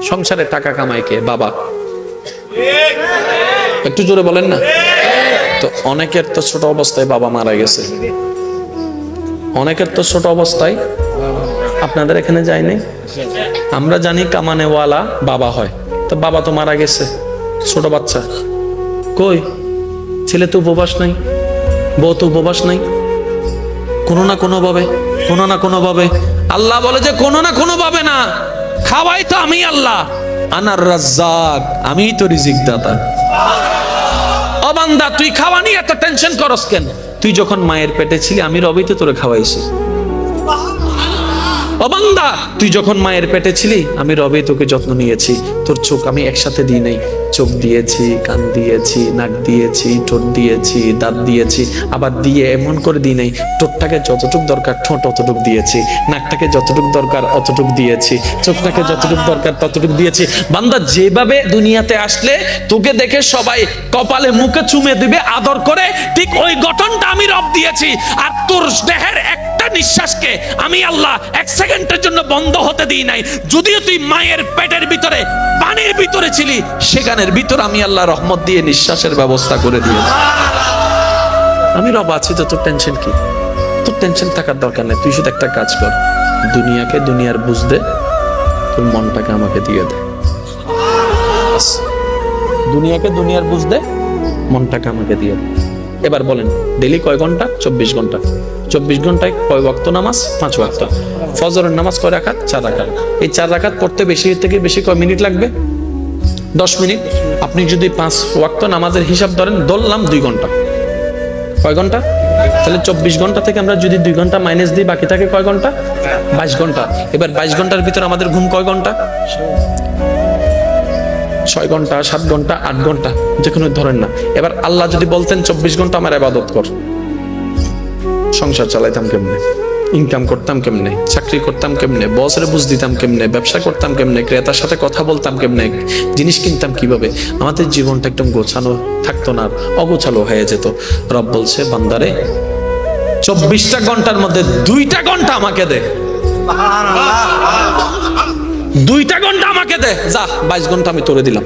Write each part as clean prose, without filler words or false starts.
সংসারে টাকা কামায় কে? বাবা। একটু জোরে বলেন না। তো অনেকের তো ছোট অবস্থায় বাবা মারা গেছে, অনেকের তো ছোট অবস্থায়, আপনাদের এখানে যায়নি? আমরা জানি কামানেওয়ালা বাবা হয়, তো বাবা তো মারা গেছে, ছোট বাচ্চা কই? ছেলে তো উপবাস নাই, বউ তো উপবাস নাই, কোনো না কোনো ভাবে আল্লাহ বলে যে কোনো না কোনো ভাবে না, খাওয়াই তো আমি আল্লাহ, আনার রাজ্জাক, আমিই তো রিজিক দাতা। ও বান্দা, তুই খাওয়া নিয়ে এত টেনশন করস কেন? তুই যখন মায়ের পেটে ছিলি আমি রবি তো তোরে খাওয়াইছি। ও বান্দা, তুই যখন মায়ের পেটে ছিলি আমি রবি তোকে যত্ন নিয়েছি। তোর চোখ আমি একসাথে দিই নাই, চোখ দিয়েছি, কান দিয়েছি, নাক দিয়েছি, ঠোঁট দিয়েছি, দাঁত দিয়েছি, আবার দিয়ে এমন করে দিই নাই, ঠোঁটটাকে যতটুক দরকার ঠোঁট অতটুক দিয়েছি, নাকটাকে যতটুক দরকার অতটুক দিয়েছি, চোখটাকে যতটুক দরকার ততটুক দিয়েছি। বান্দা, যেভাবে দুনিয়াতে আসলে তোকে দেখে সবাই কপালে মুখে চুমে দিবে আদর করে, ঠিক ওই গঠনটা আমি রব দিয়েছি। আর তোর দেহের একটা নিঃশ্বাসকে আমি আল্লাহ এক সেকেন্ডের জন্য বন্ধ হতে দিই নাই। যদিও তুই মায়ের পেটের ভিতরে পানির ভিতরে ছিলি, সেখানের ভিতরে আমি আল্লাহ রহমত দিয়ে নিঃশ্বাসের ব্যবস্থা করে দিয়েছি। আমি রব আছি, তো তোর টেনশন কি? তোর টেনশন থাকার দরকার নেই। তুই শুধু একটা কাজ কর, দুনিয়াকে দুনিয়ার বুঝ দে, তোর মনটাকে আমাকে দিয়ে দে। দুনিয়াকে দুনিয়ার বুঝ দে, মনটাকে আমাকে দিয়ে দে। এবার বলেন, ডেইলি কয় ঘন্টা? 24 ঘন্টা। 24 ঘন্টায় কয় ওয়াক্ত নামাজ? 5 ওয়াক্ত। ফজরের নামাজ কয় রাকাত? 4 রাকাত। এই 4 রাকাত পড়তে বেশি থেকে বেশি কয় মিনিট লাগবে? 10 মিনিট। আপনি যদি 5 ওয়াক্ত নামাজের হিসাব ধরেন, ধরলাম 2 ঘন্টা। কয় ঘন্টা? তাহলে 24 ঘন্টা থেকে আমরা যদি 2 ঘন্টা মাইনাস দিই, বাকি থাকে কয় ঘন্টা? 22 ঘন্টা। এবার 22 ঘন্টার ভিতরে আমাদের ঘুম কয় ঘন্টা? 6 ঘন্টা, 7 ঘন্টা, 8 ঘন্টা, যে কোনো ধরেন না। এবার আল্লাহ যদি বলতেন 24 ঘন্টা আমার ইবাদত কর, সংসার চালাইতাম কেমনে? ইনকাম করতাম কেমনে? চাকরি করতাম কেমনে? বসরে বুঝ দিতাম কেমনে? ব্যবসা করতাম কেমনে? ক্রেতার সাথে কথা বলতাম কেমনে? জিনিস কিনতাম কিভাবে? আমাদের জীবনটা একদম গোছানো থাকতো না, অগোছালো হয়ে যেত। রব বলছে, বান্দারে 24টা ঘন্টার মধ্যে 2টা ঘন্টা আমাকে দে, 2টা ঘন্টা আমাকে দে, যা 22 ঘন্টা আমি তোরে দিলাম।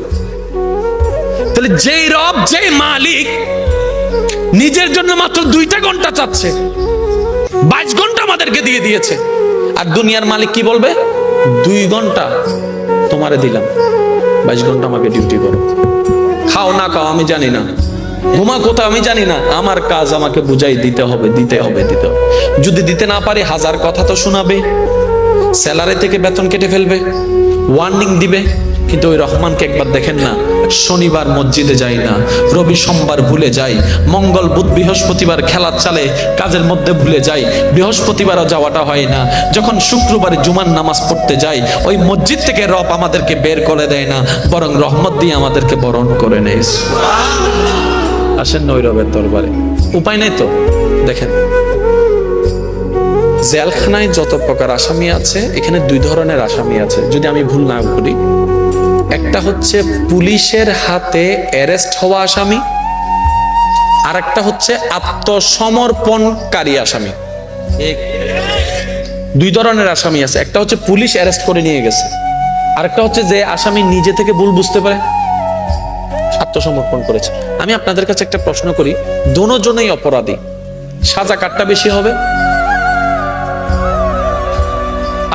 তাহলে যেই রব, যেই মালিক নিজের জন্য মাত্র 2টা ঘন্টা চাচ্ছে, 22 ঘন্টা আমাদেরকে দিয়ে দিয়েছে। আর দুনিয়ার মালিক কি বলবে? 2 ঘন্টা তোমারে দিলাম, 22 ঘন্টা আমাকে ডিউটি করো। খাও না খাও আমি জানি না, ঘুমা কোথাও আমি জানি না, আমার কাজ আমাকে বুঝাই দিতে হবে। যদি দিতে না পারি 1000 কথা তো শোনাবে, স্যালারি থেকে বেতন কেটে ফেলবে, ওয়ার্নিং দিবে। কিন্তু ওই রহমানকে একবার দেখেন না, শনিবার মসজিদে যাই না, রবি সোমবার ভুলে যাই, মঙ্গল বুধ বৃহস্পতিবার খেলার চালে কাজের মধ্যে ভুলে যাই, বৃহস্পতিবারও যাওয়াটা হয় না। যখন শুক্রবারে জুমার নামাজ পড়তে যাই, ওই মসজিদ থেকে রব আমাদেরকে বের করে দেয় না, বরং রহমত দিয়ে আমাদেরকে বরণ করে নেয়। আসেন ওই রবের দরবারে, উপায় নাই তো। দেখেন, জেলখানায় যত প্রকার আসামি আছে, এখানে 2 ধরনের আসামি আছে যদি আমি ভুল না করি। একটা হচ্ছে পুলিশের হাতে অ্যারেস্ট হওয়া আসামি, আর একটা হচ্ছে আত্মসমর্পণকারী আসামি। 2 ধরনের আসামি আছে। একটা হচ্ছে পুলিশ অ্যারেস্ট করে নিয়ে গেছে, আর একটা হচ্ছে যে আসামি নিজে থেকে ভুল বুঝতে পারে, আত্মসমর্পণ করেছে। আমি আপনাদের কাছে একটা প্রশ্ন করি, দুজনেই অপরাধী, সাজা কাটটা বেশি হবে?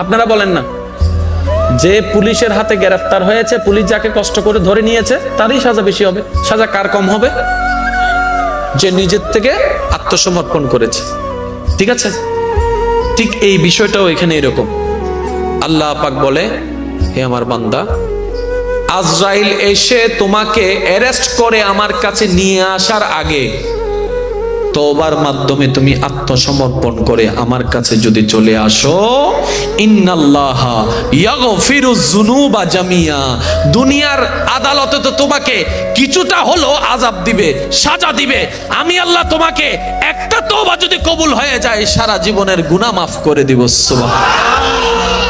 আপনারা বলেন না। যে পুলিশের হাতে গ্রেফতার হয়েছে, পুলিশ যাকে কষ্ট করে ধরে নিয়েছে, তারই সাজা বেশি হবে। সাজা কার কম হবে? যে নিজের থেকে আত্মসমর্পণ করেছে। ঠিক আছে? ঠিক এই বিষয়টাও এখানে এরকম। আল্লাহ পাক বলে, হে আমার বান্দা, আজরাইল এসে তোমাকে অ্যারেস্ট করে আমার কাছে নিয়ে আসার আগে তওবার মাধ্যমে তুমি আত্মসমর্পণ করে আমার কাছে যদি চলে আসো, ইন্নাল্লাহা ইয়াগফিরুজ যুনুবা জামিয়া, দুনিয়ার আদালতে তো তোমাকে কিছুটা হলো আযাব দিবে, সাজা দিবে। আমি আল্লাহ তোমাকে একটা তওবা যদি কবুল হয়ে যায়, সারা জীবনের গুনাহ মাফ করে দিব। সুবহানাল্লাহ।